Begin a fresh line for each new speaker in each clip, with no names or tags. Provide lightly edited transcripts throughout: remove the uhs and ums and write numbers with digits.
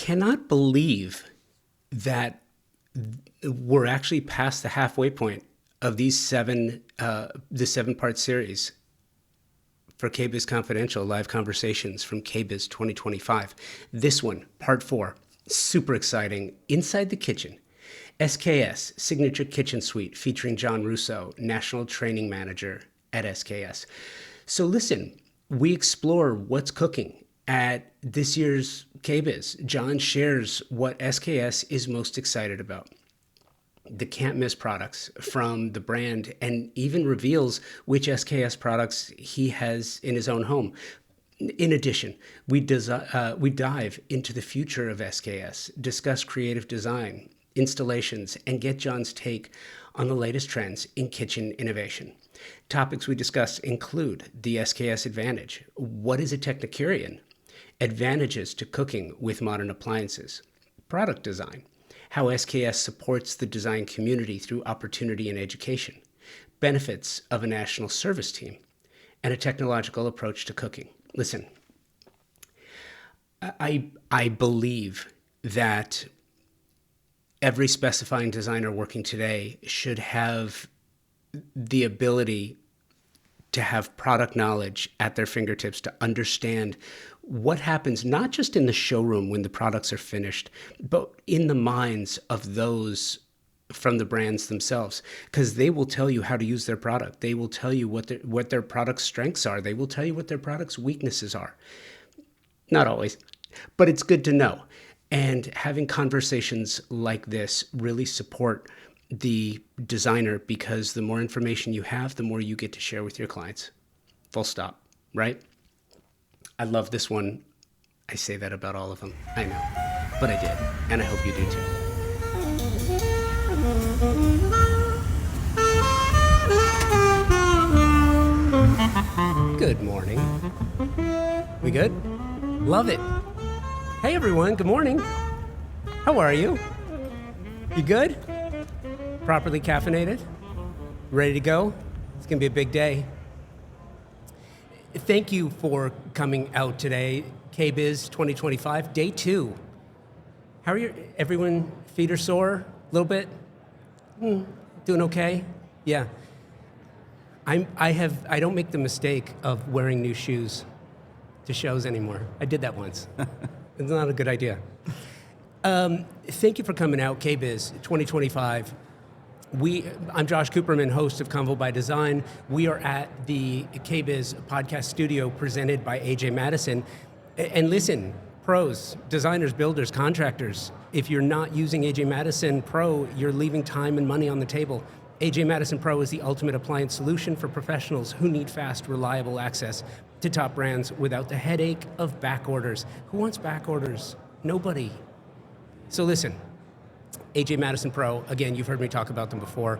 cannot believe that we're actually past the halfway point of these the 7-part series for KBIS Confidential Live Conversations from KBIS 2025. This one, part 4, super exciting. Inside the Kitchen, SKS, Signature Kitchen Suite, featuring John Russo, National Training Manager at SKS. So listen, we explore what's cooking at this year's KBIS. John shares what SKS is most excited about, the can't miss products from the brand, and even reveals which SKS products he has in his own home. In addition, we dive into the future of SKS, discuss creative design, installations, and get John's take on the latest trends in kitchen innovation. Topics we discuss include the SKS Advantage. What is a Technicurian? Advantages to cooking with modern appliances. Product design. How SKS supports the design community through opportunity and education. Benefits of a national service team. And a technological approach to cooking. Listen, I believe that every specifying designer working today should have the ability to have product knowledge at their fingertips to understand what happens not just in the showroom when the products are finished, but in the minds of those from the brands themselves, because they will tell you how to use their product. They will tell you what their product's strengths are. They will tell you what their product's weaknesses are. Not always, but it's good to know. And having conversations like this really support the designer, because the more information you have, the more you get to share with your clients. Full stop, right? I love this one. I say that about all of them. I know, but I did, and I hope you do too. Good morning. We good? Love it. Hey everyone, good morning. How are you? You good? Properly caffeinated? Ready to go? It's gonna be a big day. Thank you for coming out today. KBIS 2025, day 2. How are everyone? Feet are sore? A little bit? Doing okay? Yeah. I don't make the mistake of wearing new shoes to shows anymore. I did that once. It's not a good idea. Thank you for coming out, KBIS 2025. I'm Josh Cooperman, host of Convo by Design. We are at the KBIS podcast studio presented by AJ Madison. And listen, pros, designers, builders, contractors, if you're not using AJ Madison Pro, you're leaving time and money on the table. AJ Madison Pro is the ultimate appliance solution for professionals who need fast, reliable access to top brands without the headache of back orders. Who wants back orders? Nobody. So listen, AJ Madison Pro, again, you've heard me talk about them before.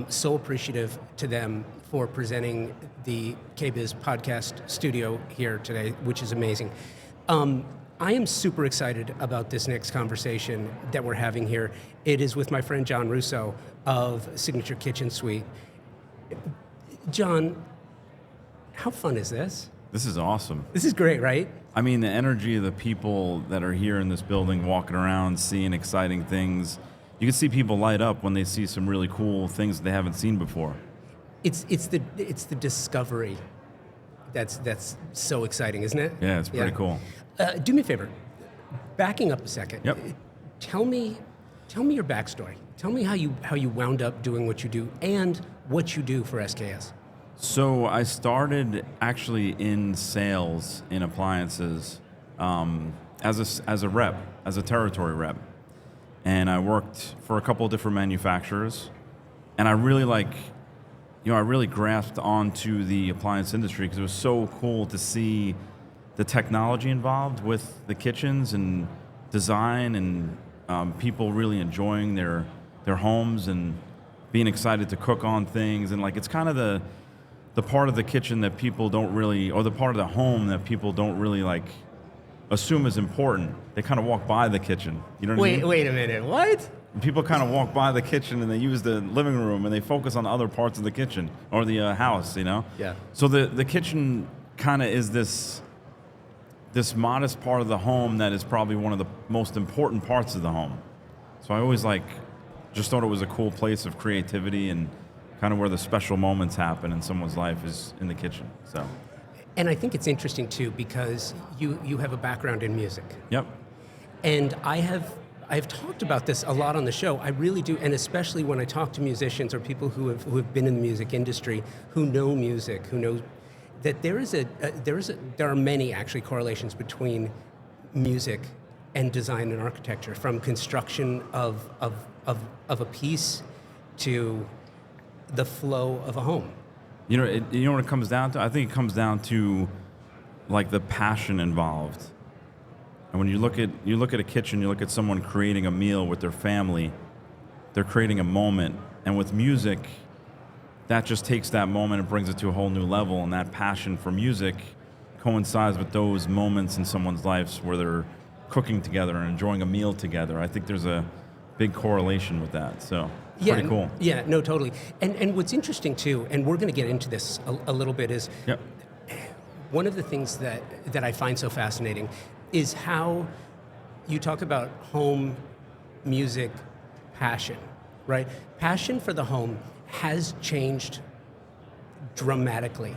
So appreciative to them for presenting the KBIS podcast studio here today, which is amazing. I am super excited about this next conversation that we're having here. It is with my friend John Russo of Signature Kitchen Suite. John, how fun is this?
This is awesome.
This is great, right?
I mean, the energy of the people that are here in this building, walking around, seeing exciting things. You can see people light up when they see some really cool things they haven't seen before.
It's the discovery that's so exciting, isn't it?
Yeah, it's pretty cool.
Do me a favor, backing up a second.
Yep.
Tell me your backstory. Tell me how you wound up doing what you do and what you do for SKS.
So I started actually in sales in appliances as a rep, as a territory rep. And I worked for a couple of different manufacturers. And I really I really grasped onto the appliance industry because it was so cool to see the technology involved with the kitchens and design and people really enjoying their homes and being excited to cook on things. And it's kind of the part of the kitchen that people don't really, or the part of the home that people don't really assume is important. They kind of walk by the kitchen. You know what I mean?
Wait a minute, what?
People kind of walk by the kitchen and they use the living room and they focus on other parts of the kitchen or the house, you know?
Yeah.
So the kitchen kind of is this this modest part of the home that is probably one of the most important parts of the home. So I always just thought it was a cool place of creativity and kind of where the special moments happen in someone's life is in the kitchen. So.
And I think it's interesting too because you have a background in music.
Yep.
And I've talked about this a lot on the show. I really do, and especially when I talk to musicians or people who have been in the music industry, who know music, who know that there are many actually correlations between music and design and architecture, from construction of a piece to the flow of a home.
You know what it comes down to? I think it comes down to like the passion involved. And when you look at a kitchen, you look at someone creating a meal with their family, they're creating a moment. And with music, that just takes that moment and brings it to a whole new level. And that passion for music coincides with those moments in someone's lives where they're cooking together and enjoying a meal together. I think there's a big correlation with that. So pretty cool.
Yeah, no, totally. And what's interesting too, and we're going to get into this a little bit, is
yep.
One of the things that I find so fascinating is how you talk about home music passion, right? Passion for the home has changed dramatically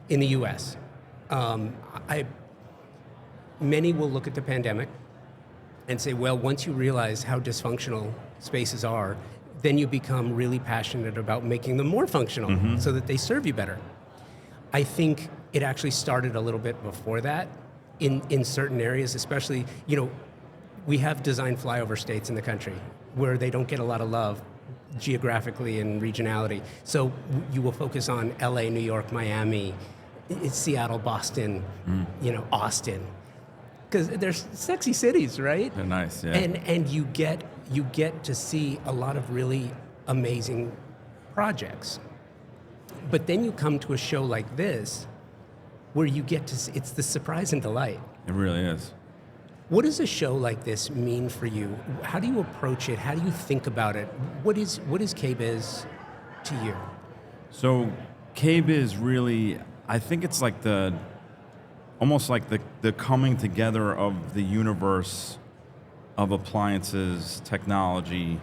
in the U.S. Many will look at the pandemic and say, well, once you realize how dysfunctional spaces are, then you become really passionate about making them more functional so that they serve you better. I think it actually started a little bit before that in certain areas, especially, we have design flyover states in the country where they don't get a lot of love geographically and regionality. So you will focus on LA, New York, Miami, Seattle, Boston, Austin. Because they're sexy cities, right?
They're nice, yeah.
And you get to see a lot of really amazing projects. But then you come to a show like this where you get to see, it's the surprise and delight.
It really is.
What does a show like this mean for you? How do you approach it? How do you think about it? What is KBIS to you?
So KBIS really, I think it's like almost like the coming together of the universe of appliances, technology,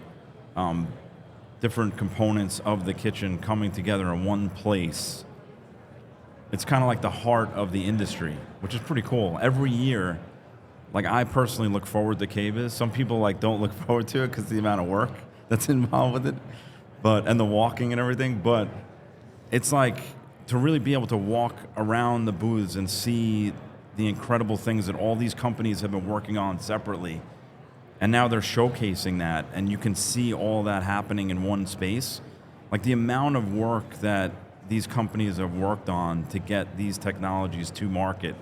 different components of the kitchen coming together in one place. It's kind of like the heart of the industry, which is pretty cool. Every year, I personally look forward to KBIS. Some people don't look forward to it because of the amount of work that's involved with it, and the walking and everything. But it's to really be able to walk around the booths and see the incredible things that all these companies have been working on separately. And now they're showcasing that, and you can see all that happening in one space. The amount of work that these companies have worked on to get these technologies to market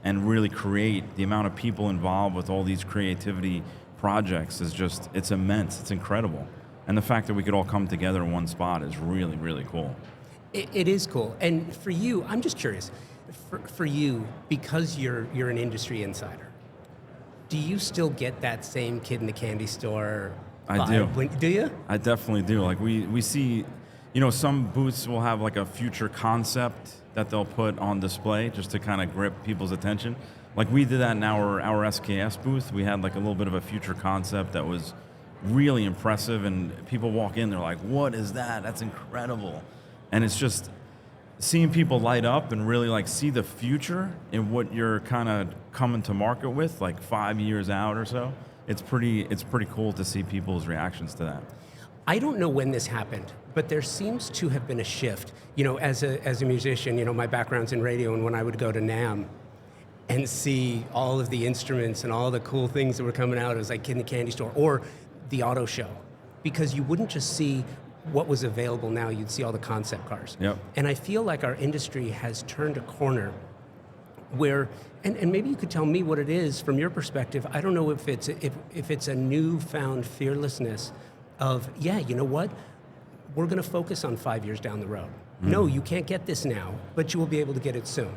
and really create, the amount of people involved with all these creativity projects is it's immense, it's incredible. And the fact that we could all come together in one spot is really, really cool.
It is cool. And for you, I'm just curious, for you, because you're an industry insider, do you still get that same kid in the candy store vibe?
I do.
Do you?
I definitely do. We see, some booths will have a future concept that they'll put on display just to kind of grip people's attention. We did that in our SKS booth. We had a little bit of a future concept that was really impressive, and people walk in, they're like, what is that? That's incredible. And it's just seeing people light up and really see the future in what you're kind of coming to market with 5 years out or so. It's pretty cool to see people's reactions to that.
I don't know when this happened, but there seems to have been a shift. As a musician, my background's in radio, and when I would go to NAMM and see all of the instruments and all the cool things that were coming out, it was Kid in the Candy Store or the auto show, because you wouldn't just see what was available now, you'd see all the concept cars.
Yep.
And I feel like our industry has turned a corner where, and maybe you could tell me what it is from your perspective. I don't know if it's a newfound fearlessness of, you know what, we're going to focus on 5 years down the road. No, you can't get this now, but you will be able to get it soon.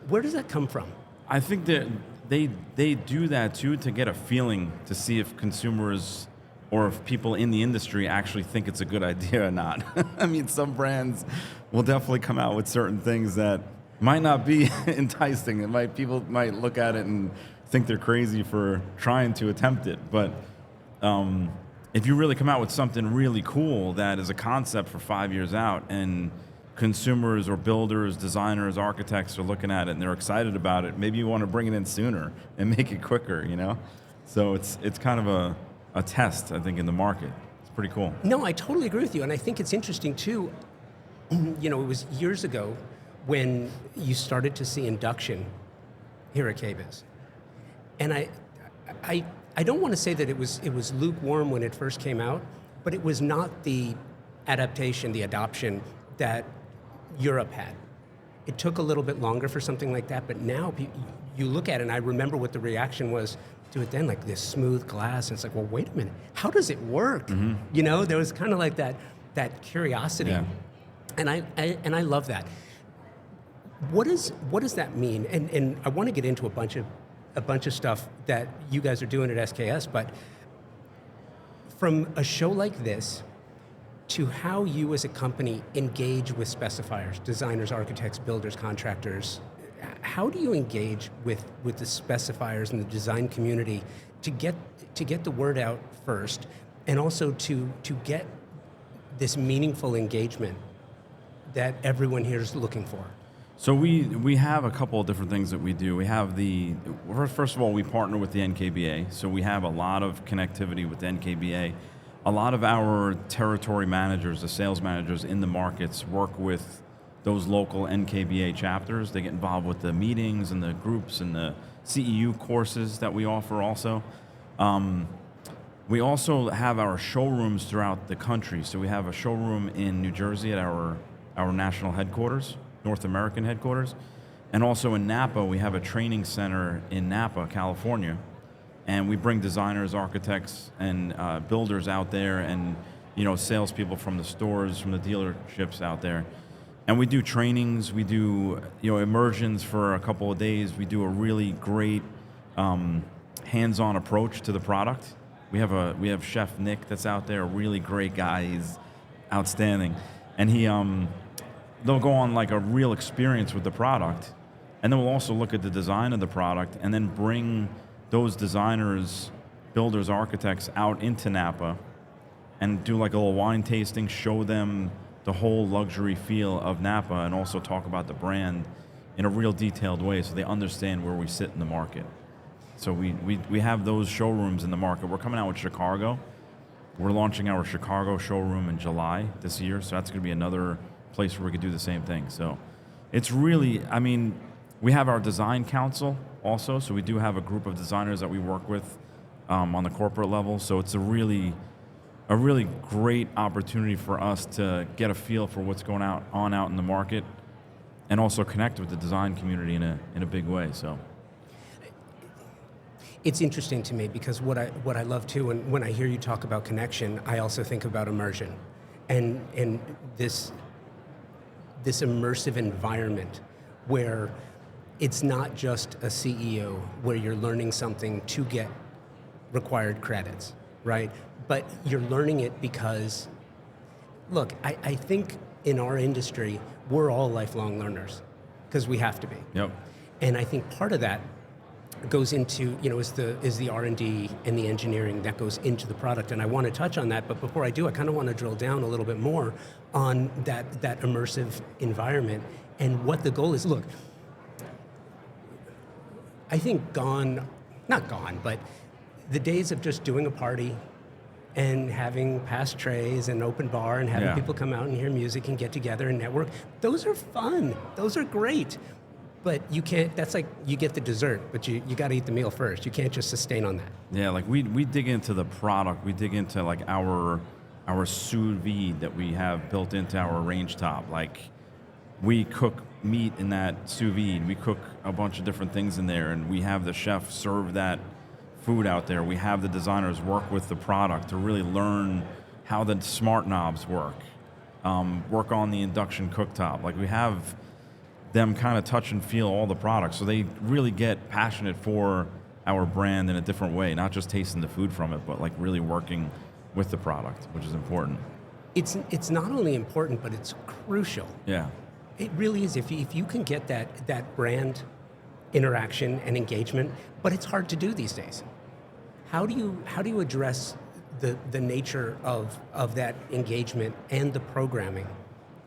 Where does that come from?
I think that they do that too to get a feeling to see if consumers or if people in the industry actually think it's a good idea or not. I mean, some brands will definitely come out with certain things that might not be enticing. People might look at it and think they're crazy for trying to attempt it. But if you really come out with something really cool that is a concept for 5 years out, and consumers or builders, designers, architects are looking at it and they're excited about it, maybe you want to bring it in sooner and make it quicker, you know? So it's kind of a test, I think, in the market. It's pretty cool.
No, I totally agree with you, and I think it's interesting too. You know, it was years ago when you started to see induction here at KBIS, and I don't want to say that it was lukewarm when it first came out, but it was not the adaptation, the adoption that Europe had. It took a little bit longer for something like that, but now you look at it, and I remember what the reaction was to it then, like this smooth glass, and it's like, well, wait a minute, how does it work?
Mm-hmm.
You know, there was kind of like that curiosity,
Yeah.
and I love that. What does that mean? And I want to get into a bunch of stuff that you guys are doing at SKS, but from a show like this to how you as a company engage with specifiers, designers, architects, builders, contractors, how do you engage with the specifiers and the design community to get the word out first, and also to get this meaningful engagement that everyone here is looking for?
So we have a couple of different things that we do. We have first of all, we partner with the NKBA, so we have a lot of connectivity with the NKBA. A lot of our territory managers, the sales managers in the markets, work with those local NKBA chapters. They get involved with the meetings and the groups and the CEU courses that we offer also. We also have our showrooms throughout the country. So we have a showroom in New Jersey at our national headquarters, North American headquarters. And also in Napa, we have a training center in Napa, California. And we bring designers, architects, and builders out there, and salespeople from the stores, from the dealerships out there. And we do trainings, we do immersions for a couple of days. We do a really great hands-on approach to the product. We have Chef Nick that's out there, a really great guy. He's outstanding, and they'll go on like a real experience with the product, and then we'll also look at the design of the product, and then bring those designers, builders, architects out into Napa, and do like a little wine tasting, show them the whole luxury feel of Napa, and also talk about the brand in a real detailed way so they understand where we sit in the market. So we have those showrooms in the market. We're coming out with Chicago. We're launching our Chicago showroom in July this year, so that's going to be another place where we could do the same thing. So it's really, we have our design council also, so we do have a group of designers that we work with on the corporate level. So it's a really great opportunity for us to get a feel for what's going on out in the market, and also connect with the design community in a big way. So
it's interesting to me because what I love too, and when I hear you talk about connection, I also think about immersion, and this immersive environment where it's not just a CEO where you're learning something to get required credits, right? But you're learning it because, look, I think in our industry, we're all lifelong learners because we have to be.
Yep.
And I think part of that goes into, is the R&D and the engineering that goes into the product. And I want to touch on that, but before I do, I kind of want to drill down a little bit more on that immersive environment and what the goal is. Look, I think not gone, but the days of just doing a party and having past trays and open bar and having people come out and hear music and get together and network, those are fun. Those are great. But you can't, that's like you get the dessert, but you got to eat the meal first. You can't just sustain on that.
Yeah, like we dig into the product. We dig into like our sous vide that we have built into our range top. Like we cook meat in that sous vide. We cook a bunch of different things in there, and we have the chef serve that food out there. We have the designers work with the product to really learn how the smart knobs work on the induction cooktop. Like we have them kind of touch and feel all the products, so they really get passionate for our brand in a different way, not just tasting the food from it, but like really working with the product, which is important.
It's not only important, but it's crucial.
Yeah.
It really is. If you can get that brand interaction and engagement, but it's hard to do these days. How do you address the nature of that engagement and the programming,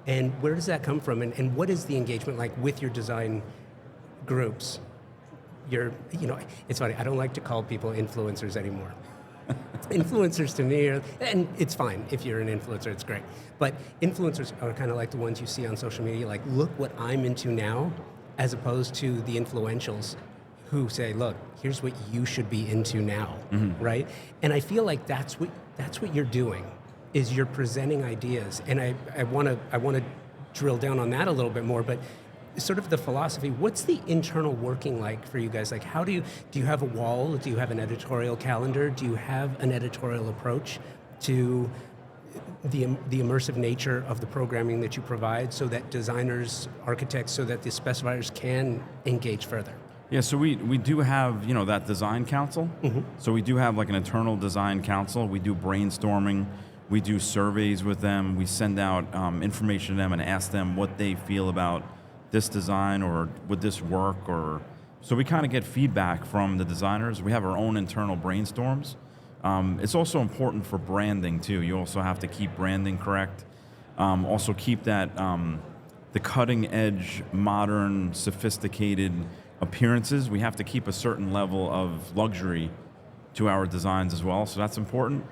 and where does that come from, and what is the engagement like with your design groups? It's funny. I don't like to call people influencers anymore. Influencers to me are, and it's fine if you're an influencer, it's great. But influencers are kind of like the ones you see on social media, like, look what I'm into now, as opposed to the influentials who say, look, here's what you should be into now, right? And I feel like that's what you're doing, is you're presenting ideas. And I want to drill down on that a little bit more, but sort of the philosophy, what's the internal working like for you guys? Like, how do you have a wall? Do you have an editorial calendar? Do you have an editorial approach to the immersive nature of the programming that you provide, so that designers, architects, so that the specifiers can engage further?
Yeah, so we do have, that design council. So we do have like an internal design council. We do brainstorming. We do surveys with them. We send out information to them and ask them what they feel about this design, or would this work, or so we kind of get feedback from the designers. We have our own internal brainstorms. It's also important for branding too. You also have to keep branding correct. Also keep that the cutting edge, modern, sophisticated appearances. We have to keep a certain level of luxury to our designs as well. So that's important.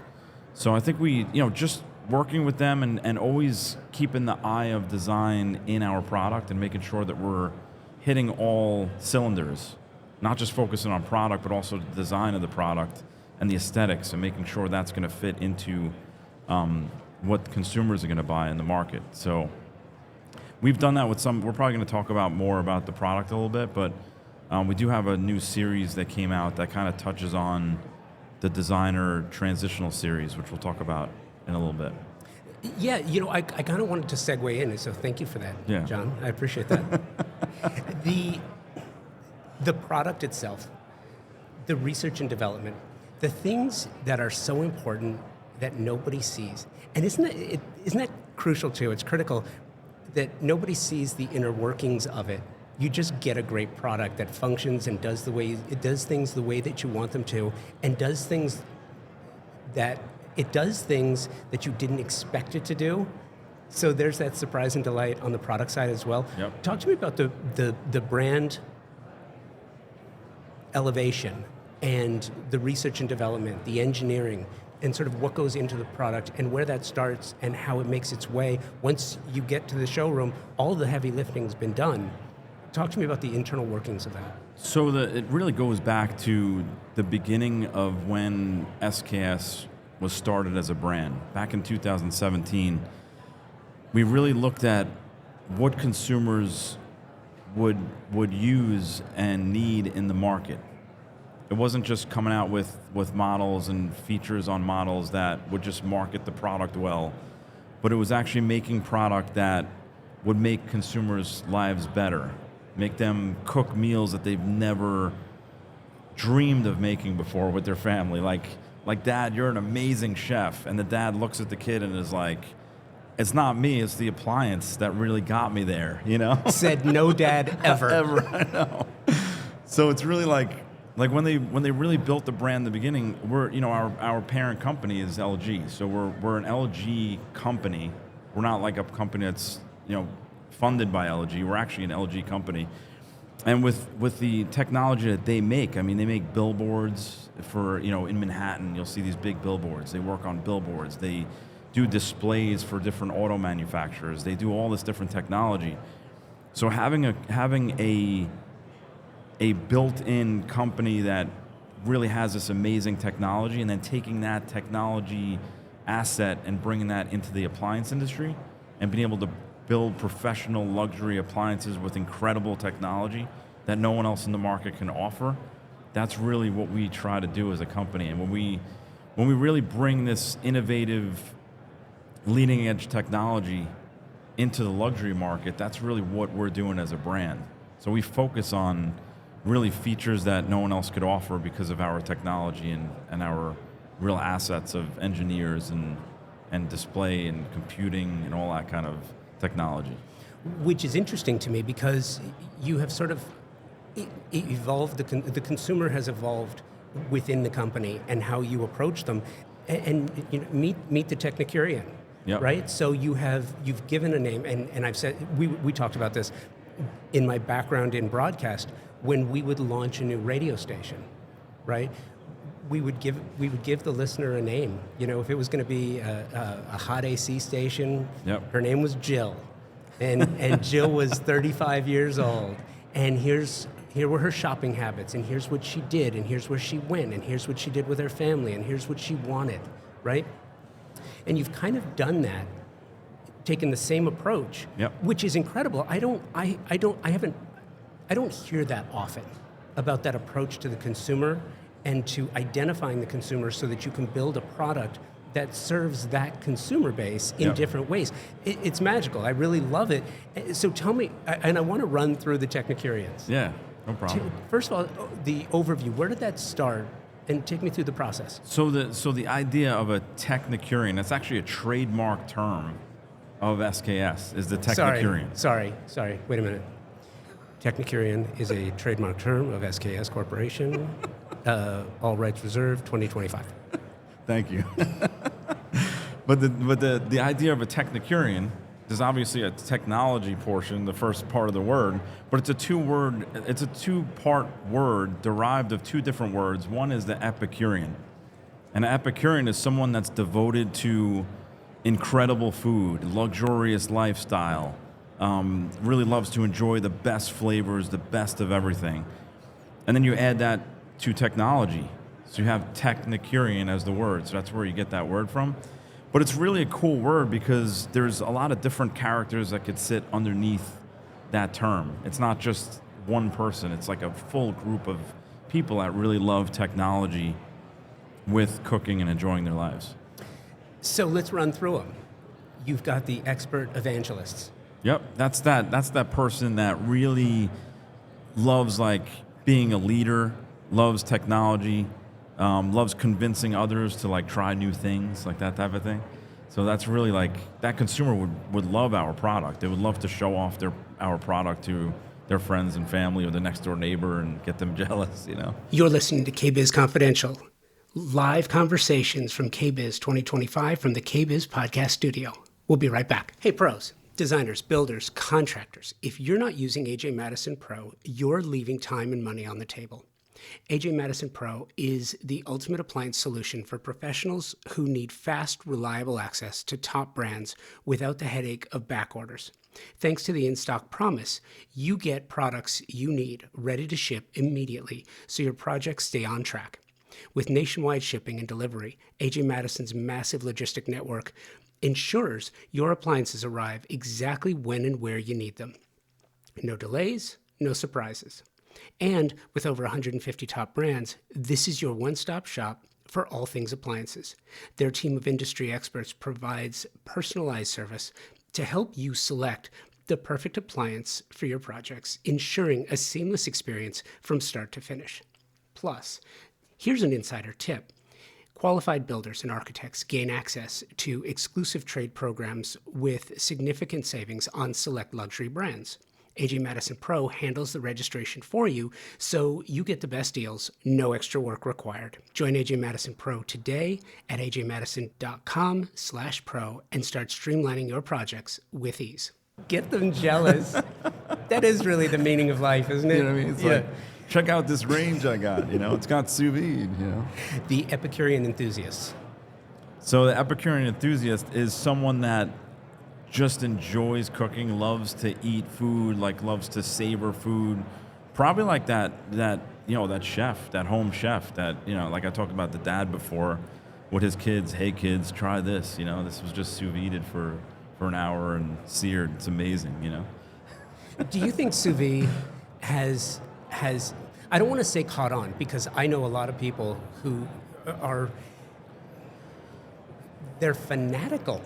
So I think we, just working with them and always keeping the eye of design in our product and making sure that we're hitting all cylinders, not just focusing on product, but also the design of the product and the aesthetics, and making sure that's going to fit into what consumers are going to buy in the market. So we've done that with some. We're probably going to talk about more about the product a little bit, but we do have a new series that came out that kind of touches on the designer transitional series, which we'll talk about in a little bit.
Yeah, I kind of wanted to segue in, so thank you for that, John. I appreciate that. The product itself, the research and development, the things that are so important that nobody sees, and isn't that crucial too? It's critical that nobody sees the inner workings of it. You just get a great product that functions and does things the way that you want them to, and does things that you didn't expect it to do. So there's that surprise and delight on the product side as well.
Yep.
Talk to me about the brand elevation and the research and development, the engineering, and sort of what goes into the product and where that starts and how it makes its way. Once you get to the showroom, all the heavy lifting's been done. Talk to me about the internal workings of that.
So it really goes back to the beginning of when SKS was started as a brand. Back in 2017, we really looked at what consumers would use and need in the market. It wasn't just coming out with models and features on models that would just market the product well, but it was actually making product that would make consumers' lives better, make them cook meals that they've never dreamed of making before with their family. Like, Dad, you're an amazing chef. And the dad looks at the kid and is like, it's not me, it's the appliance that really got me there, Said no dad ever. Ever, I know. So it's really like when they really built the brand in the beginning, our parent company is LG. So we're an LG company. We're not like a company that's, funded by LG. We're actually an LG company. And with the technology that they make, they make billboards for, in Manhattan, you'll see these big billboards. They work on billboards. They do displays for different auto manufacturers. They do all this different technology. So having a built-in company that really has this amazing technology, and then taking that technology asset and bringing that into the appliance industry and being able to build professional luxury appliances with incredible technology that no one else in the market can offer. That's really what we try to do as a company. And when we really bring this innovative, leading edge technology into the luxury market, that's really what we're doing as a brand. So we focus on really features that no one else could offer because of our technology and our real assets of engineers and display and computing and all that kind of technology.
which is interesting to me because you have sort of evolved, the consumer has evolved within the company and how you approach them, and you know, meet the technicurian,
Yep.
right? So you've given a name, and I've said, we talked about this in my background in broadcast, when we would launch a new radio station, right? We would give the listener a name. You know, if it was going to be a hot AC station,
Yep.
her name was Jill, and Jill was 35 years old, and here were her shopping habits, and here's what she did, and here's where she went, and here's what she did with her family, and here's what she wanted, right? And you've kind of done that, taken the same approach,
Yep.
which is incredible. I don't hear that often about that approach to the consumer and to identifying the consumer so that you can build a product that serves that consumer base in
Yep.
different ways. It's magical. I really love it. So tell me, and I want to run through the technicurians.
Yeah, no problem.
First of all, the overview. Where did that start? And take me through the process.
So the idea of a technicurian, that's actually a trademark term of SKS, is the technicurian.
Sorry. Wait a minute. Technicurian is a trademark term of SKS Corporation. All rights reserved, 2025.
Thank you. But the idea of a technicurian, there's obviously a technology portion, the first part of the word, but it's a two-part word derived of two different words. One is the Epicurean. And an Epicurean is someone that's devoted to incredible food, luxurious lifestyle, really loves to enjoy the best flavors, the best of everything. And then you add that to technology. So you have technicurian as the word. So that's where you get that word from. But it's really a cool word because there's a lot of different characters that could sit underneath that term. It's not just one person. It's like a full group of people that really love technology with cooking and enjoying their lives.
So let's run through them. You've got the expert evangelists.
Yep, that's that person that really loves like being a leader, loves technology, loves convincing others to like try new things, like that type of thing. So that's really like, that consumer would love our product. They would love to show off our product to their friends and family or the next door neighbor and get them jealous, you know.
You're listening to KBIS Confidential, live conversations from KBIS 2025 from the KBIS Podcast Studio. We'll be right back. Hey pros, designers, builders, contractors, if you're not using AJ Madison Pro, you're leaving time and money on the table. AJ Madison Pro is the ultimate appliance solution for professionals who need fast, reliable access to top brands without the headache of back orders. Thanks to the in-stock promise, you get products you need ready to ship immediately so your projects stay on track. With nationwide shipping and delivery, AJ Madison's massive logistic network ensures your appliances arrive exactly when and where you need them. No delays, no surprises. And with over 150 top brands, this is your one-stop shop for all things appliances. Their team of industry experts provides personalized service to help you select the perfect appliance for your projects, ensuring a seamless experience from start to finish. Plus, here's an insider tip. Qualified builders and architects gain access to exclusive trade programs with significant savings on select luxury brands. AJ Madison Pro handles the registration for you, so you get the best deals, no extra work required. Join AJ Madison Pro today at ajmadison.com/pro and start streamlining your projects with ease. Get them jealous. That is really the meaning of life, isn't it?
You know what I mean? It's like, check out this range I got, you know, it's got sous vide, you know.
The Epicurean enthusiast.
So the Epicurean enthusiast is someone that just enjoys cooking, loves to eat food, like loves to savor food. Probably like that you know, that chef, that home chef that, you know, like I talked about the dad before with his kids, hey kids, try this, you know, this was just sous vide for an hour and seared. It's amazing, you know.
Do you think sous vide has I don't want to say caught on, because I know a lot of people who they're fanatical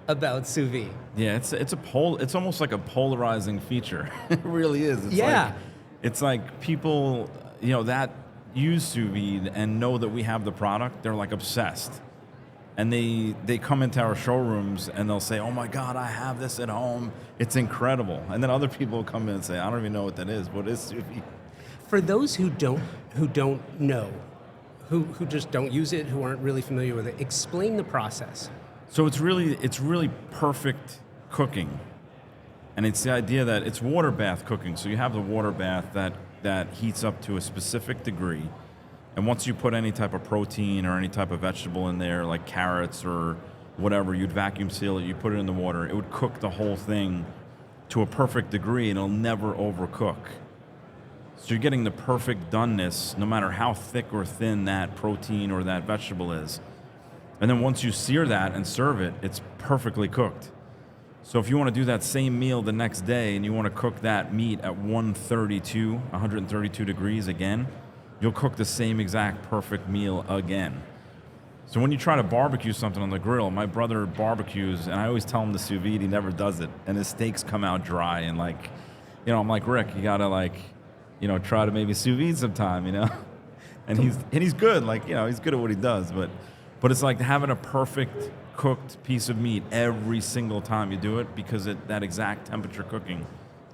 about sous vide.
Yeah, it's almost like a polarizing feature. It really is. It's like people, you know, that use sous vide and know that we have the product, they're like obsessed. and they come into our showrooms and they'll say, "Oh my God, I have this at home. It's incredible." And then other people will come in and say, "I don't even know what that is. What is sous vide?"
For those who don't know, who just don't use it, who aren't really familiar with it, explain the process.
So it's really perfect cooking. And it's the idea that it's water bath cooking. So you have the water bath that heats up to a specific degree. And once you put any type of protein or any type of vegetable in there, like carrots or whatever, you'd vacuum seal it, you put it in the water, it would cook the whole thing to a perfect degree and it'll never overcook. So you're getting the perfect doneness no matter how thick or thin that protein or that vegetable is. And then once you sear that and serve it, it's perfectly cooked. So if you want to do that same meal the next day and you want to cook that meat at 132 degrees again, you'll cook the same exact perfect meal again. So when you try to barbecue something on the grill, my brother barbecues, and I always tell him to sous vide, he never does it. And his steaks come out dry and I'm like, "Rick, you got to try to maybe sous vide sometime, And he's good, he's good at what he does, but it's like having a perfect cooked piece of meat every single time you do it, because that exact temperature cooking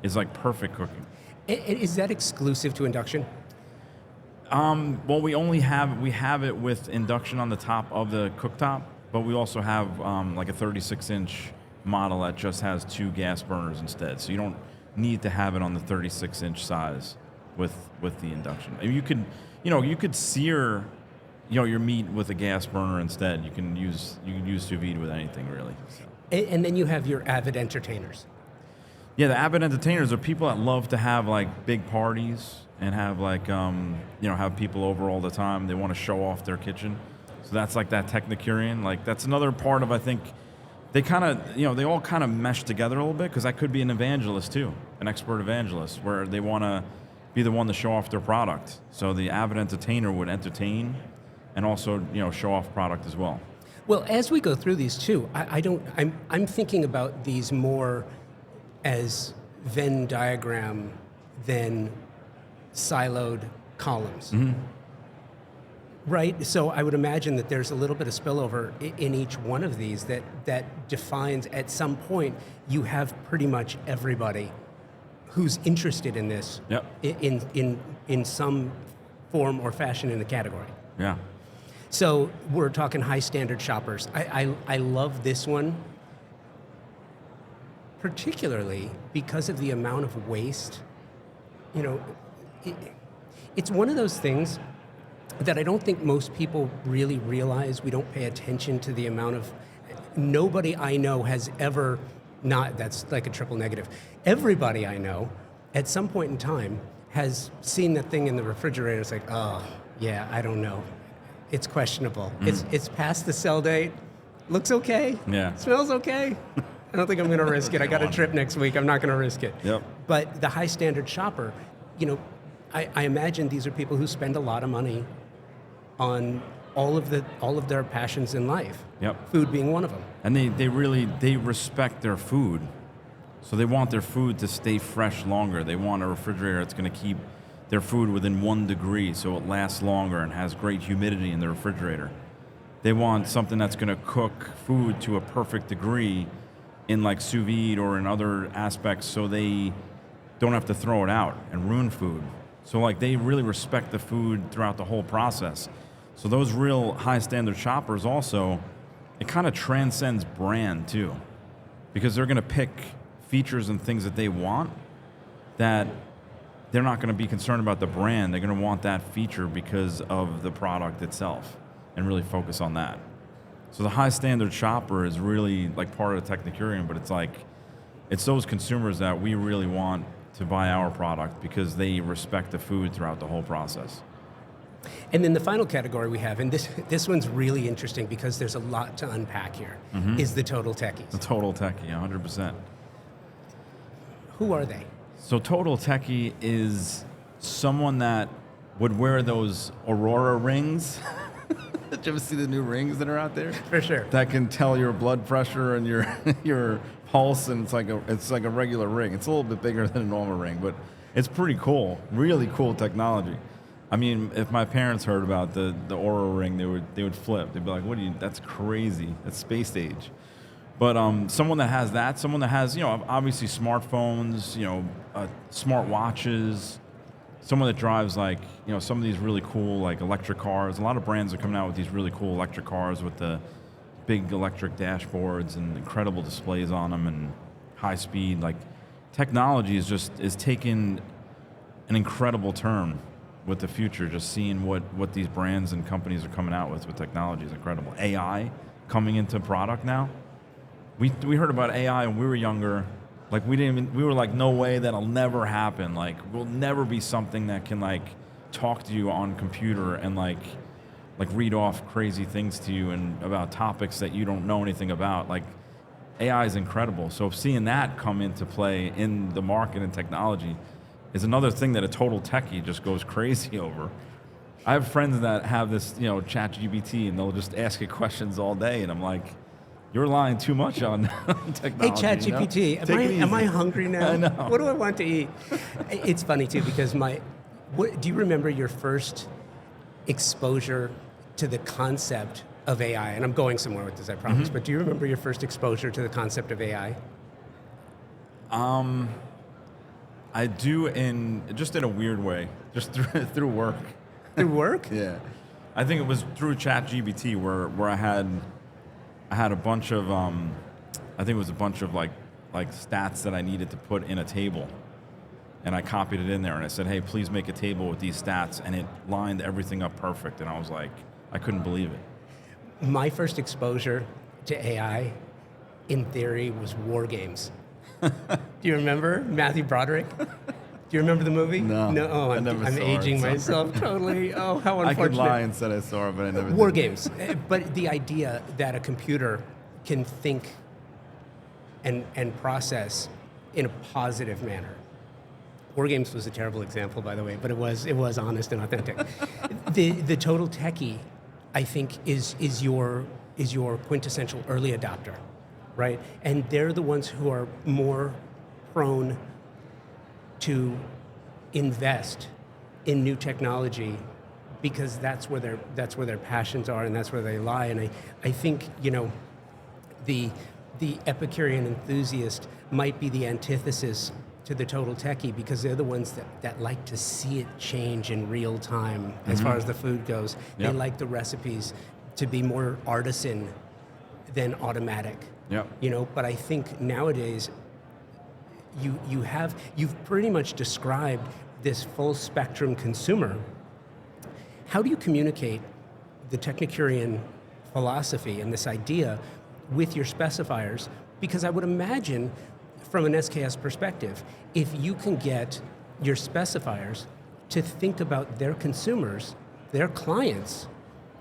is like perfect cooking.
Is that exclusive to induction?
Well, we have it with induction on the top of the cooktop, but we also have like a 36-inch model that just has 2 gas burners instead. So you don't need to have it on the 36-inch size with the induction. You could sear your meat with a gas burner instead. You can use sous vide with anything, really. So.
And then you have your avid entertainers.
Yeah, the avid entertainers are people that love to have big parties and have have people over all the time. They want to show off their kitchen. So that's like that Technicurian. That's another part of, I think, they kind of, they all kind of mesh together a little bit, because I could be an evangelist too, an expert evangelist, where they want to be the one to show off their product. So the avid entertainer would entertain and also, show off product as well.
Well, as we go through these too, I'm thinking about these more as Venn diagram than siloed columns.
Mm-hmm.
Right? So I would imagine that there's a little bit of spillover in each one of these that defines, at some point, you have pretty much everybody who's interested in this.
Yep.
in some form or fashion in the category.
Yeah.
So we're talking high standard shoppers. I love this one, particularly because of the amount of waste. It's one of those things that I don't think most people really realize. We don't pay attention to the amount of, nobody I know has ever, not, that's like a triple negative. Everybody I know at some point in time has seen that thing in the refrigerator. It's like, oh yeah, I don't know. It's questionable. It's past the sell date. Looks okay.
Yeah.
Smells okay. I don't think I'm going to risk it. I got a trip next week. I'm not going to risk it.
Yep.
But the high standard shopper, I imagine these are people who spend a lot of money on all of their passions in life.
Yep.
Food being one of them.
And they respect their food. So they want their food to stay fresh longer. They want a refrigerator that's going to keep their food within 1 degree so it lasts longer and has great humidity in the refrigerator. They want something that's going to cook food to a perfect degree in sous vide or in other aspects, so they don't have to throw it out and ruin food. So they really respect the food throughout the whole process. So those real high standard shoppers also, it kind of transcends brand too, because they're going to pick features and things that they want that they're not going to be concerned about the brand. They're going to want that feature because of the product itself and really focus on that. So the high standard shopper is really part of the Technicurian, but it's those consumers that we really want to buy our product because they respect the food throughout the whole process.
And then the final category we have, and this one's really interesting because there's a lot to unpack here, is the total techies.
The total techie, 100%.
Who are they?
So total techie is someone that would wear those Aurora rings. Did you ever see the new rings that are out there?
For sure.
That can tell your blood pressure and your pulse, and it's like a regular ring. It's a little bit bigger than a normal ring, but it's pretty cool. Really cool technology. I mean, if my parents heard about the Oura Ring, they would flip. They'd be like, "What are you? That's crazy. That's space age." But someone that has that, someone that has, obviously smartphones, smart watches, someone that drives like, some of these really cool like electric cars. A lot of brands are coming out with these really cool electric cars with the big electric dashboards and incredible displays on them and high speed. Like technology is taking an incredible turn with the future. Just seeing what these brands and companies are coming out with technology is incredible. AI coming into product now. We heard about AI when we were younger. Like we were like, no way, that'll never happen. Like we'll never be something that can like talk to you on computer and like read off crazy things to you and about topics that you don't know anything about. Like AI is incredible. So seeing that come into play in the market and technology is another thing that a total techie just goes crazy over. I have friends that have this, ChatGPT, and they'll just ask it questions all day, and I'm like, you're relying too much on technology.
Hey, ChatGPT, am I hungry now?
I know.
What do I want to eat? It's funny, too, because do you remember your first exposure to the concept of AI? And I'm going somewhere with this, I promise, but do you remember your first exposure to the concept of AI?
I do in a weird way, just through work.
Through work?
Yeah. I think it was through ChatGPT where I had a bunch of, I think it was a bunch of like stats that I needed to put in a table. And I copied it in there and I said, hey, please make a table with these stats. And it lined everything up perfect. And I was like, I couldn't believe it.
My first exposure to AI, in theory, was war games. Do you remember Matthew Broderick? Do you remember the movie?
No.
Oh, I'm aging myself totally. Oh, how unfortunate.
I could lie and said I saw it, but I never did.
War games. But the idea that a computer can think and process in a positive manner. War games was a terrible example, by the way, but it was honest and authentic. The total techie, I think, is your quintessential early adopter, right? And they're the ones who are more prone to invest in new technology because that's where their passions are and that's where they lie. And I think the Epicurean enthusiast might be the antithesis to the total techie because they're the ones that like to see it change in real time as far as the food goes.
Yep.
They like the recipes to be more artisan than automatic.
Yep.
But I think nowadays you've pretty much described this full spectrum consumer. How do you communicate the Technicurean philosophy and this idea with your specifiers? Because I would imagine from an SKS perspective, if you can get your specifiers to think about their consumers, their clients,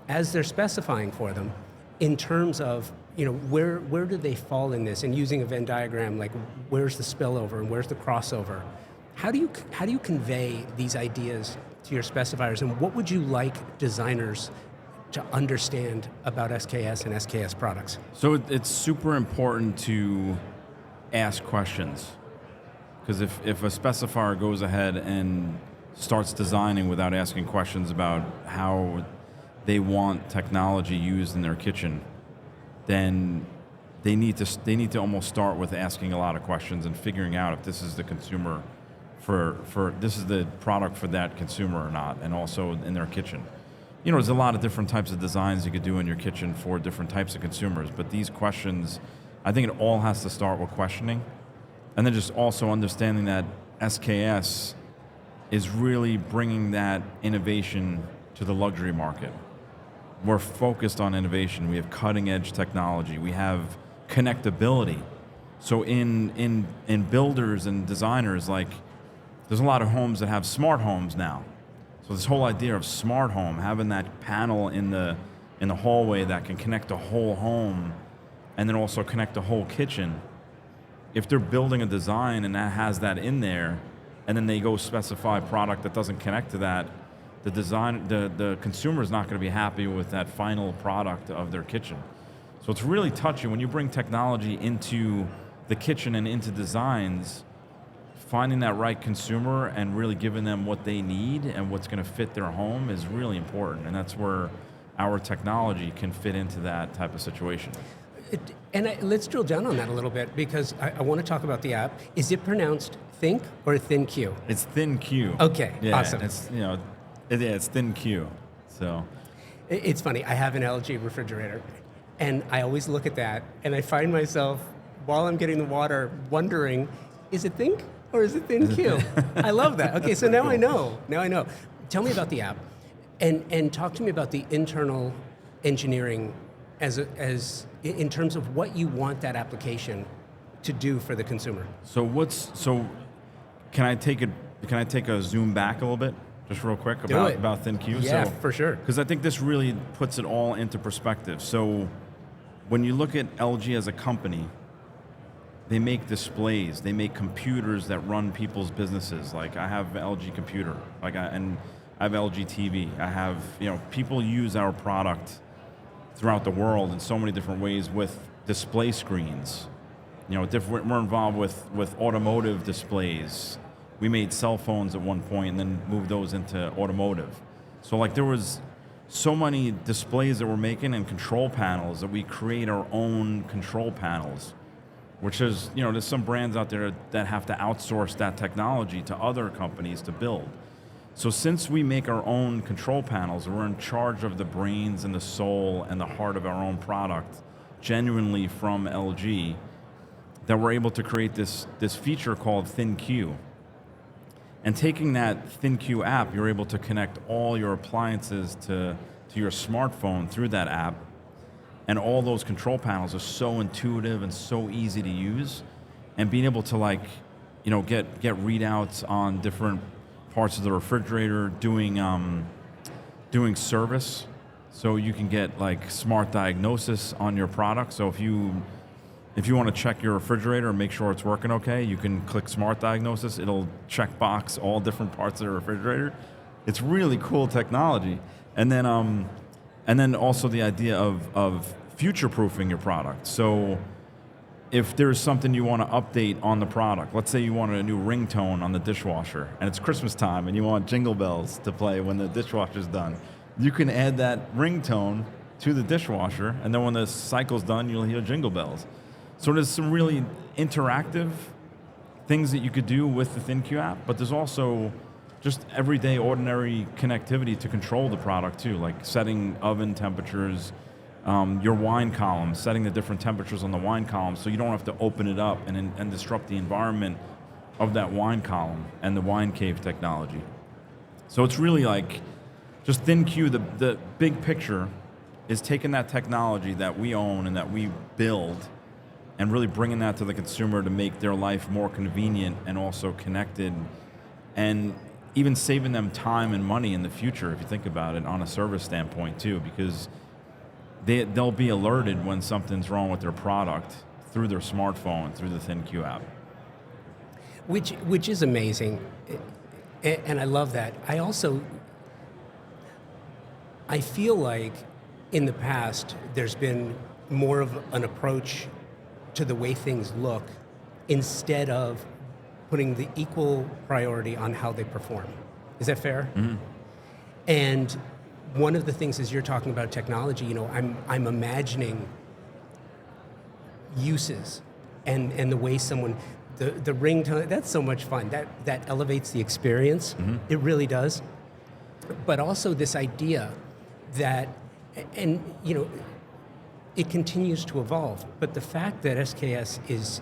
as they're specifying for them, in terms of where do they fall in this, and using a Venn diagram, like where's the spillover and where's the crossover? How do you convey these ideas to your specifiers, and what would you like designers to understand about SKS and SKS products?
So it's super important to ask questions, because if a specifier goes ahead and starts designing without asking questions about how they want technology used in their kitchen, then they need to almost start with asking a lot of questions and figuring out if this is the consumer for this is the product for that consumer or not, and also in their kitchen. There's a lot of different types of designs you could do in your kitchen for different types of consumers, but these questions, I think it all has to start with questioning, and then just also understanding that SKS is really bringing that innovation to the luxury market. We're focused on innovation. We have cutting edge technology. We have connectability. So in builders and designers, like there's a lot of homes that have smart homes now. So this whole idea of smart home, having that panel in the hallway that can connect the whole home and then also connect the whole kitchen. If they're building a design and that has that in there, and then they go specify a product that doesn't connect to that, the consumer is not going to be happy with that final product of their kitchen. So it's really touchy when you bring technology into the kitchen and into designs. finding that right consumer and really giving them what they need and what's going to fit their home is really important. And that's where our technology can fit into that type of situation.
Let's drill down on that a little bit, because I want to talk about the app. Is it pronounced Think or Thin Q?
It's Thin Q.
Okay,
yeah,
awesome.
It's Thin Q. So
it's funny. I have an LG refrigerator, and I always look at that, and I find myself, while I'm getting the water, wondering, is it Think or is it Thin Q? I love that. Okay, so now I know. Now I know. Tell me about the app, and talk to me about the internal engineering as in terms of what you want that application to do for the consumer.
So can I take a zoom back a little bit, just real quick about Thin Q?
Yeah, for sure.
Because I think this really puts it all into perspective. So when you look at LG as a company, they make displays, they make computers that run people's businesses. Like I have an LG computer, I have LG TV. I have, people use our product throughout the world in so many different ways with display screens. We're involved with automotive displays. We made cell phones at one point and then moved those into automotive. So there was so many displays that we're making and control panels that we create our own control panels, which is, there's some brands out there that have to outsource that technology to other companies to build. So since we make our own control panels, we're in charge of the brains and the soul and the heart of our own product, genuinely from LG, that we're able to create this feature called Thin Q. And taking that Thin Q app, you're able to connect all your appliances to your smartphone through that app. And all those control panels are so intuitive and so easy to use. And being able to get readouts on different parts of the refrigerator, doing service, so you can get smart diagnosis on your product. So if you want to check your refrigerator and make sure it's working okay, you can click smart diagnosis. It'll check box all different parts of the refrigerator. It's really cool technology. And then also the idea of future-proofing your product. So if there's something you want to update on the product, let's say you wanted a new ringtone on the dishwasher, and it's Christmas time, and you want Jingle Bells to play when the dishwasher's done, you can add that ringtone to the dishwasher, and then when the cycle's done, you'll hear Jingle Bells. So there's some really interactive things that you could do with the Thin Q app, but there's also just everyday, ordinary connectivity to control the product too, like setting oven temperatures, your wine column, setting the different temperatures on the wine column so you don't have to open it up and disrupt the environment of that wine column and the wine cave technology. So it's really just Thin Q, the big picture is taking that technology that we own and that we build and really bringing that to the consumer to make their life more convenient and also connected, and even saving them time and money in the future, if you think about it, on a service standpoint too, because they'll be alerted when something's wrong with their product through their smartphone, through the Thin Q app.
Which is amazing, and I love that. I feel like in the past there's been more of an approach to the way things look instead of putting the equal priority on how they perform. Is that fair?
Mm-hmm.
And one of the things as you're talking about technology, I'm imagining uses and the way someone, the ringtone, that's so much fun. That elevates the experience.
Mm-hmm.
It really does. But also this idea that, and it continues to evolve, but the fact that SKS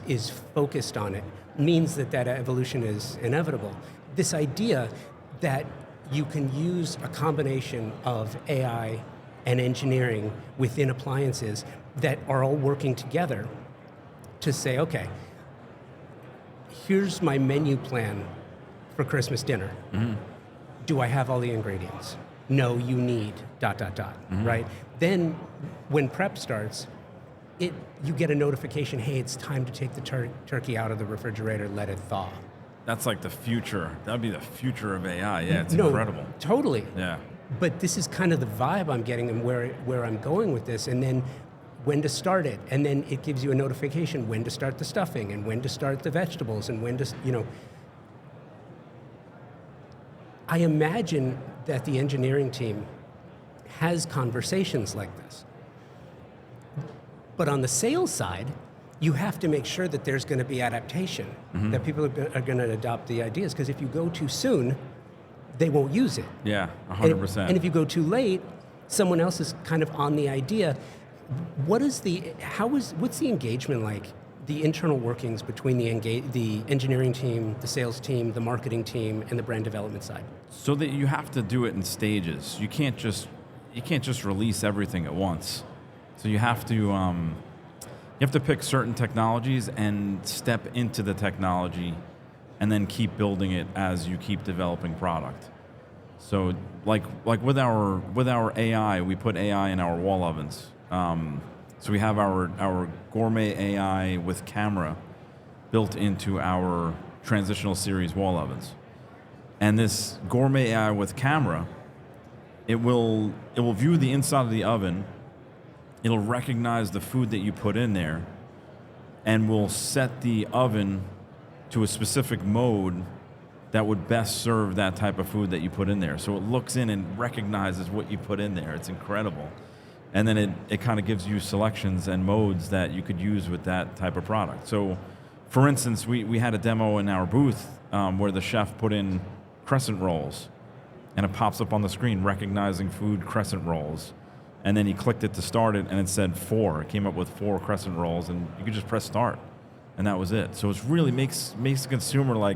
is focused on it means that evolution is inevitable. This idea that you can use a combination of AI and engineering within appliances that are all working together to say, okay, here's my menu plan for Christmas dinner.
Mm-hmm.
Do I have all the ingredients? No, you need ...
Mm-hmm.
right? Then when prep starts, you get a notification, hey, it's time to take the turkey out of the refrigerator, let it thaw.
That's the future. That'd be the future of AI. Yeah, it's incredible.
Totally.
Yeah.
But this is kind of the vibe I'm getting and where I'm going with this, and then when to start it, and then it gives you a notification when to start the stuffing and when to start the vegetables and when to, I imagine that the engineering team has conversations like this. But on the sales side, you have to make sure that there's going to be adaptation, that people are going to adopt the ideas, because if you go too soon, they won't use it.
Yeah, 100%.
And if you go too late, someone else is kind of on the idea. What's the engagement like? The internal workings between the engineering team, the sales team, the marketing team, and the brand development side?
So that you have to do it in stages. You can't just release everything at once. So you have to pick certain technologies and step into the technology, and then keep building it as you keep developing product. So like with our AI, we put AI in our wall ovens. So we have our gourmet AI with camera built into our transitional series wall ovens. And this gourmet AI with camera, it will view the inside of the oven, it'll recognize the food that you put in there, and will set the oven to a specific mode that would best serve that type of food that you put in there. So it looks in and recognizes what you put in there. It's incredible. And then it kind of gives you selections and modes that you could use with that type of product. So, for instance, we had a demo in our booth where the chef put in crescent rolls, and it pops up on the screen recognizing food crescent rolls. And then he clicked it to start it, and it said 4. It came up with 4 crescent rolls, and you could just press start, and that was it. So it really makes the consumer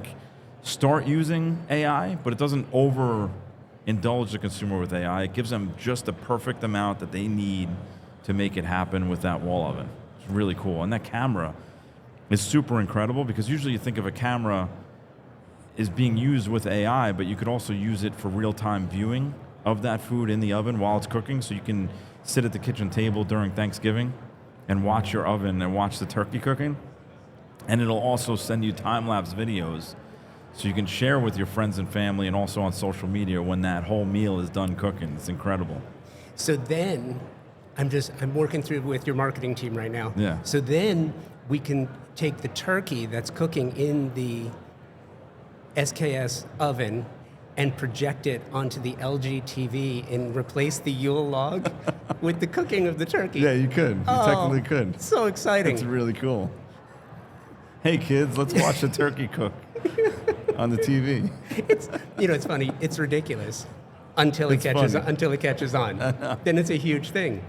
start using AI, but it doesn't overindulge the consumer with AI. It gives them just the perfect amount that they need to make it happen with that wall oven. It's really cool. And that camera is super incredible, because usually you think of a camera is being used with AI, but you could also use it for real-time viewing of that food in the oven while it's cooking. So you can sit at the kitchen table during Thanksgiving and watch your oven and watch the turkey cooking. And it'll also send you time-lapse videos so you can share with your friends and family, and also on social media when that whole meal is done cooking. It's incredible.
So then, I'm working through with your marketing team right now.
Yeah.
So then we can take the turkey that's cooking in the SKS oven and project it onto the LG TV and replace the Yule log with the cooking of the turkey.
Yeah, you could. You technically could.
So exciting.
It's really cool. Hey kids, let's watch the turkey cook on the TV.
It's funny. It's ridiculous until it catches on. Then it's a huge thing.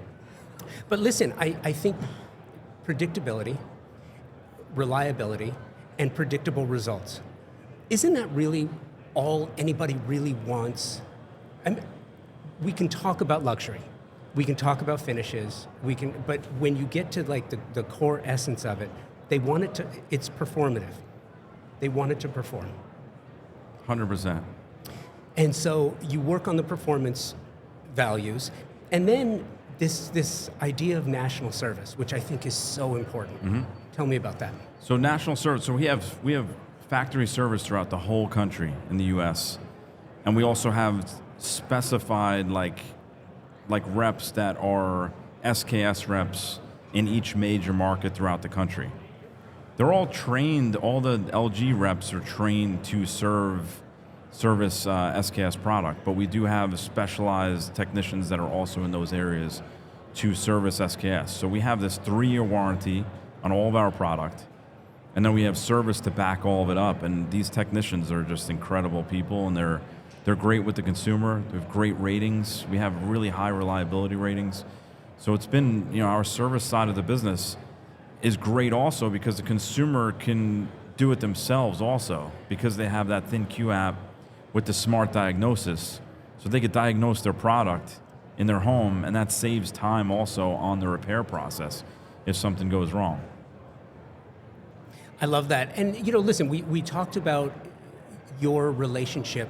But listen, I think predictability, reliability, and predictable results, isn't that really all anybody really wants? We can talk about luxury, we can talk about finishes, but when you get to the core essence of it, it's performative. They want it to perform.
100%.
And so you work on the performance values, and then this idea of national service, which I think is so important. Mm-hmm. Tell me about that.
So national service. So we have factory service throughout the whole country in the U.S., and we also have specified like reps that are SKS reps in each major market throughout the country. They're all trained. All the LG reps are trained to service SKS product, but we do have specialized technicians that are also in those areas to service SKS. So we have this 3-year warranty on all of our product, and then we have service to back all of it up. And these technicians are just incredible people, and they're great with the consumer. They have great ratings. We have really high reliability ratings. So it's been, our service side of the business is great also, because the consumer can do it themselves also, because they have that ThinQ app with the smart diagnosis. So they could diagnose their product in their home, and that saves time also on the repair process if something goes wrong.
I love that. And listen, we talked about your relationship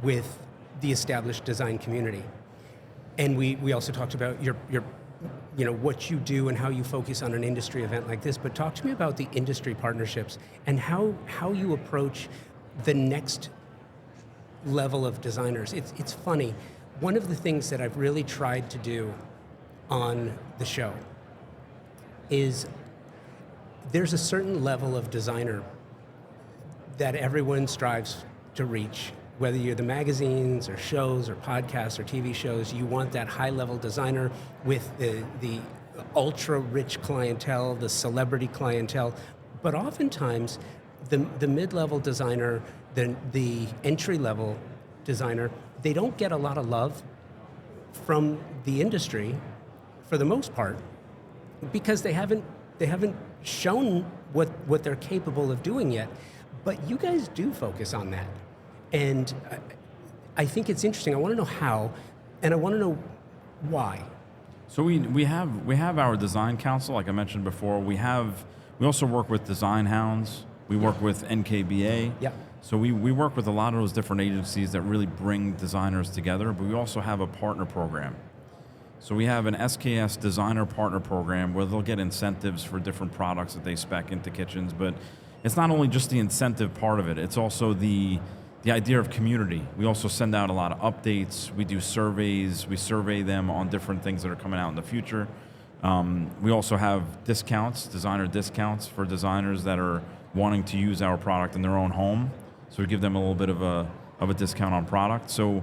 with the established design community. And we also talked about your what you do and how you focus on an industry event like this. But talk to me about the industry partnerships and how you approach the next level of designers. It's funny. One of the things that I've really tried to do on the show is there's a certain level of designer that everyone strives to reach whether you're the magazines or shows or podcasts or TV shows, you want that high-level designer with the ultra-rich clientele, the celebrity clientele. But oftentimes, the mid-level designer, the entry-level designer, they don't get a lot of love from the industry for the most part because they haven't shown what they're capable of doing yet. But you guys do focus on that. And I think it's interesting. I want to know how, and I want to know why.
So we have our design council, like I mentioned before. We also work with Design Hounds. We work with NKBA.
Yeah.
So we work with a lot of those different agencies that really bring designers together, but we also have a partner program. So we have an SKS designer partner program where they'll get incentives for different products that they spec into kitchens, but it's not only just the incentive part of it, it's also the idea of community. We also send out a lot of updates. We do surveys. We survey them on different things that are coming out in the future. We also have discounts, designer discounts for designers that are wanting to use our product in their own home. So we give them a little bit of a discount on product. So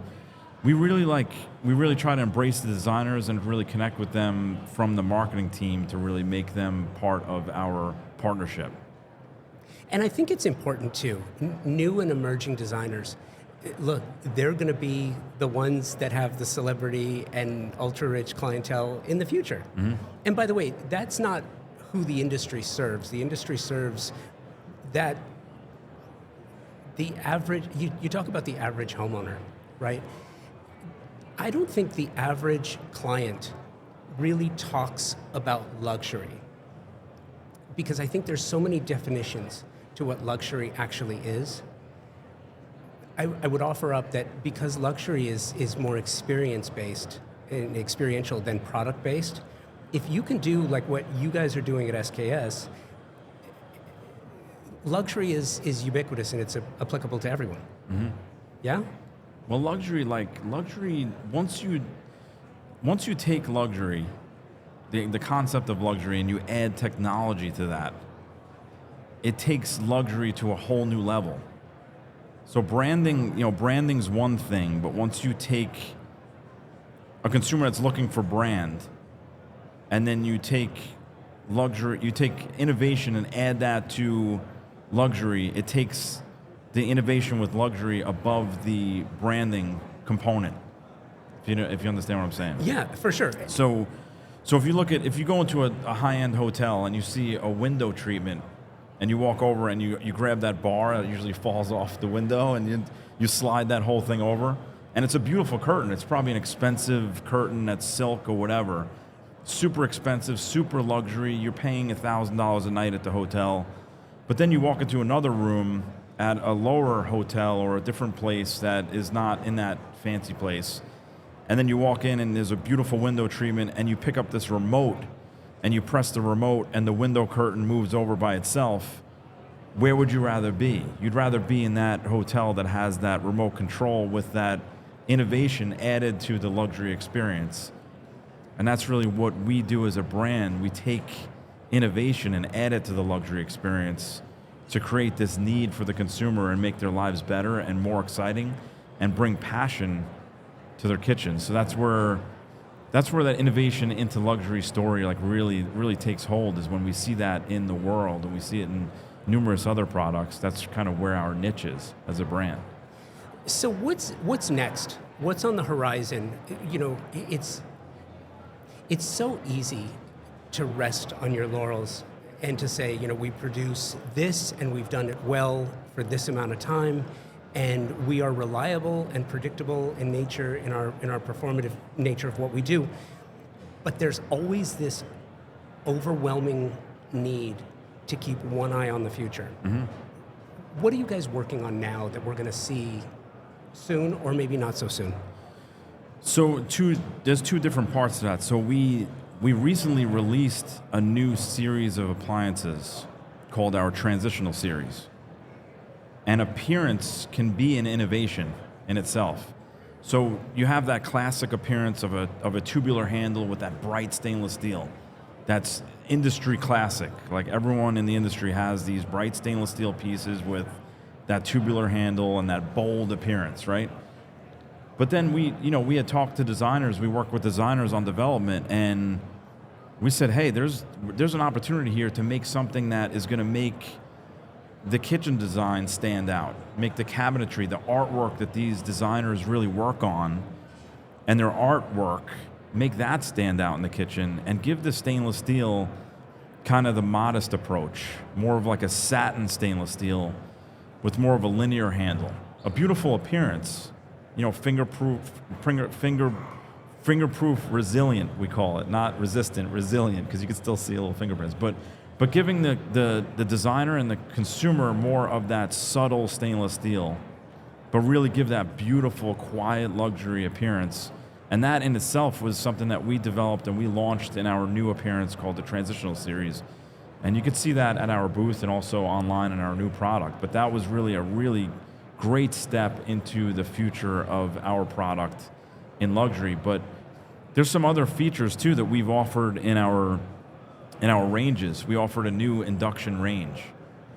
we really try to embrace the designers and really connect with them from the marketing team to really make them part of our partnership.
And I think it's important too. New and emerging designers, look, they're going to be the ones that have the celebrity and ultra-rich clientele in the future. Mm-hmm. And by the way, that's not who the industry serves. The industry serves that the average, you talk about the average homeowner, right? I don't think the average client really talks about luxury because I think there's so many definitions to what luxury actually is. I would offer up that because luxury is more experience-based and experiential than product-based, if you can do like what you guys are doing at SKS, luxury is ubiquitous and it's applicable to everyone. Mm-hmm. Yeah?
Well, luxury, once you take luxury, the concept of luxury, and you add technology to that, it takes luxury to a whole new level. So branding's one thing, but once you take a consumer that's looking for brand, and then you take luxury, you take innovation and add that to luxury, it takes the innovation with luxury above the branding component. If you understand what I'm saying.
Yeah, for sure.
So if you go into a high-end hotel and you see a window treatment, and you walk over and you grab that bar that usually falls off the window, and you slide that whole thing over, and it's a beautiful curtain. It's probably an expensive curtain that's silk or whatever, super expensive, super luxury. You're paying $1,000 a night at the hotel, but then you walk into another room at a lower hotel or a different place that is not in that fancy place, and then you walk in and there's a beautiful window treatment, and you pick up this remote and you press the remote and the window curtain moves over by itself. Where would you rather be? You'd rather be in that hotel that has that remote control with that innovation added to the luxury experience. And that's really what we do as a brand. We take innovation and add it to the luxury experience to create this need for the consumer and make their lives better and more exciting and bring passion to their kitchen. So that's where that innovation into luxury story really takes hold, is when we see that in the world and we see it in numerous other products. That's kind of where our niche is as a brand.
So what's next? What's on the horizon? It's so easy to rest on your laurels and to say, we produce this and we've done it well for this amount of time, and we are reliable and predictable in nature, in our performative nature of what we do. But there's always this overwhelming need to keep one eye on the future. Mm-hmm. What are you guys working on now that we're going to see soon, or maybe not so soon?
So there's two different parts to that. So we recently released a new series of appliances called our Transitional Series. And appearance can be an innovation in itself. So you have that classic appearance of a tubular handle with that bright stainless steel. That's industry classic. Like, everyone in the industry has these bright stainless steel pieces with that tubular handle and that bold appearance, right? But then we had talked to designers. We work with designers on development, and we said, hey, there's an opportunity here to make something that is going to make the kitchen design stand out, make the cabinetry, the artwork that these designers really work on, and their artwork, make that stand out in the kitchen, and give the stainless steel kind of the modest approach, more of like a satin stainless steel with more of a linear handle, a beautiful appearance, fingerproof resilient, we call it, not resistant, resilient, because you can still see a little fingerprints, but giving the designer and the consumer more of that subtle stainless steel, but really give that beautiful, quiet, luxury appearance. And that in itself was something that we developed and we launched in our new appearance called the Transitional Series. And you could see that at our booth and also online in our new product. But that was really a really great step into the future of our product in luxury. But there's some other features too that we've offered in our ranges. We offered a new induction range.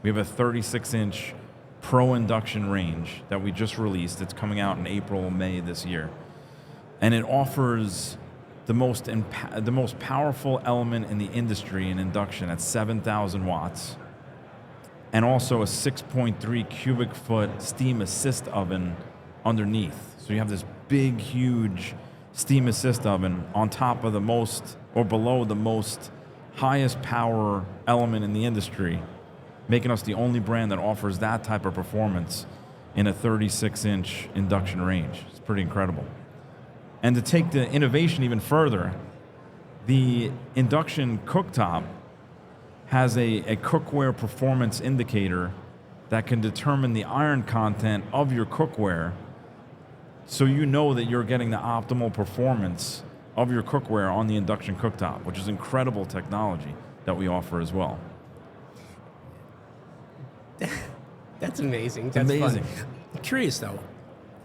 We have a 36-inch Pro induction range that we just released. It's coming out in April, May this year. And it offers the most powerful element in the industry in induction at 7,000 watts, and also a 6.3 cubic foot steam assist oven underneath. So you have this big, huge steam assist oven on top of the most, or below the most highest power element in the industry, making us the only brand that offers that type of performance in a 36-inch induction range. It's pretty incredible. And to take the innovation even further, the induction cooktop has a cookware performance indicator that can determine the iron content of your cookware, so you know that you're getting the optimal performance of your cookware on the induction cooktop, which is incredible technology that we offer as well.
That's amazing. That's
amazing.
Fun. I'm curious though,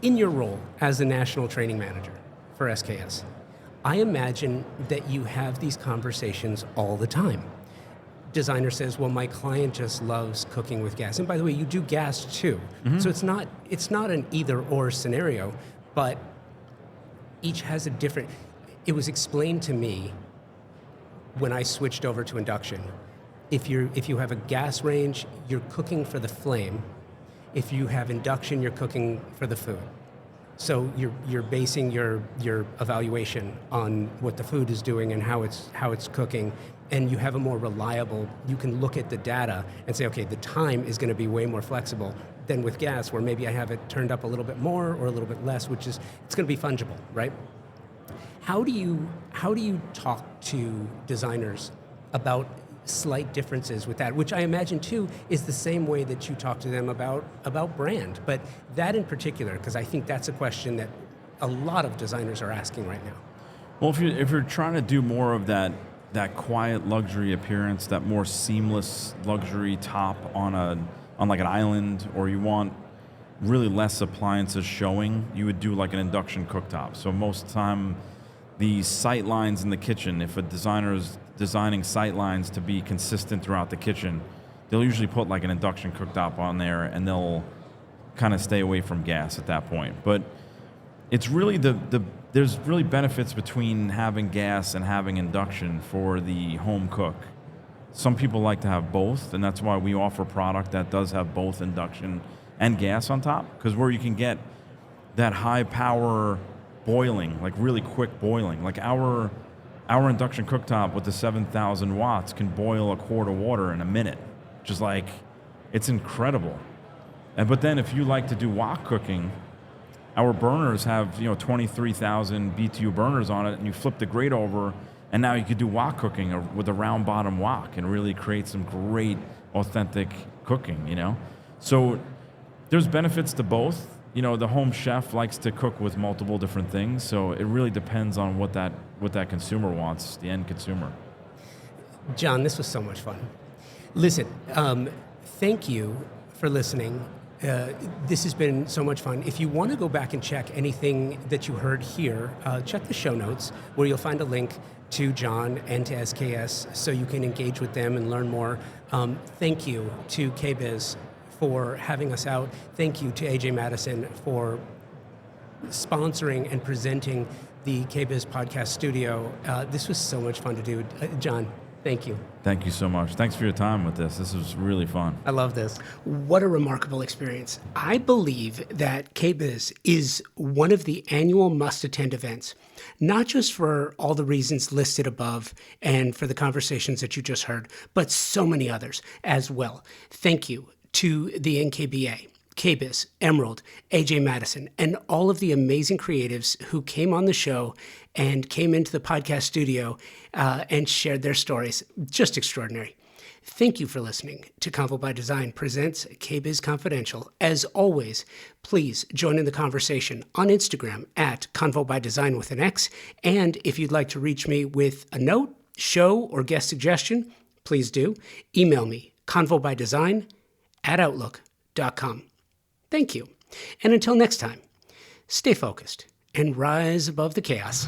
in your role as the national training manager for SKS, I imagine that you have these conversations all the time. Designer says, well, my client just loves cooking with gas. And by the way, you do gas too. Mm-hmm. So it's not an either or scenario, but each has a different. It was explained to me when I switched over to induction. If you have a gas range, you're cooking for the flame. If you have induction, you're cooking for the food. So you're basing your evaluation on what the food is doing and how it's cooking, and you have a more reliable. You can look at the data and say, okay, the time is going to be way more flexible than with gas, where maybe I have it turned up a little bit more or a little bit less, which is it's going to be fungible, right? How do you talk to designers about slight differences with that, which I imagine too is the same way that you talk to them about brand, but that in particular, because I think that's a question that a lot of designers are asking right now.
Well, if you're trying to do more of that quiet luxury appearance, that more seamless luxury top on like an island, or you want really less appliances showing, you would do like an induction cooktop. So most of the time, the sight lines in the kitchen, if a designer is designing sight lines to be consistent throughout the kitchen, they'll usually put like an induction cooktop on there, and they'll kind of stay away from gas at that point. But it's really there's really benefits between having gas and having induction for the home cook. Some people like to have both, and that's why we offer a product that does have both induction and gas on top, because where you can get that high power boiling, like really quick boiling, like our induction cooktop with the 7,000 watts can boil a quart of water in a minute, which is like, it's incredible. But then if you like to do wok cooking, our burners have 23,000 BTU burners on it, and you flip the grate over, and now you could do wok cooking with a round bottom wok and really create some great authentic cooking. So there's benefits to both. The home chef likes to cook with multiple different things, so it really depends on what that consumer wants, the end consumer.
John, this was so much fun. Listen, thank you for listening. This has been so much fun. If you want to go back and check anything that you heard here, check the show notes, where you'll find a link to John and to SKS so you can engage with them and learn more. Thank you to KBIS for having us out. Thank you to AJ Madison for sponsoring and presenting the KBIS podcast studio. This was so much fun to do. John, thank you.
Thank you so much. Thanks for your time with this. This was really fun.
I love this. What a remarkable experience. I believe that KBIS is one of the annual must-attend events, not just for all the reasons listed above and for the conversations that you just heard, but so many others as well. Thank you to the NKBA, KBIS, Emerald, AJ Madison, and all of the amazing creatives who came on the show and came into the podcast studio and shared their stories. Just extraordinary. Thank you for listening to Convo by Design presents KBIS Confidential. As always, please join in the conversation on Instagram at Convo by Design with an X. And if you'd like to reach me with a note, show, or guest suggestion, please do. Email me, convobydesign@outlook.com. Thank you. And until next time, stay focused and rise above the chaos.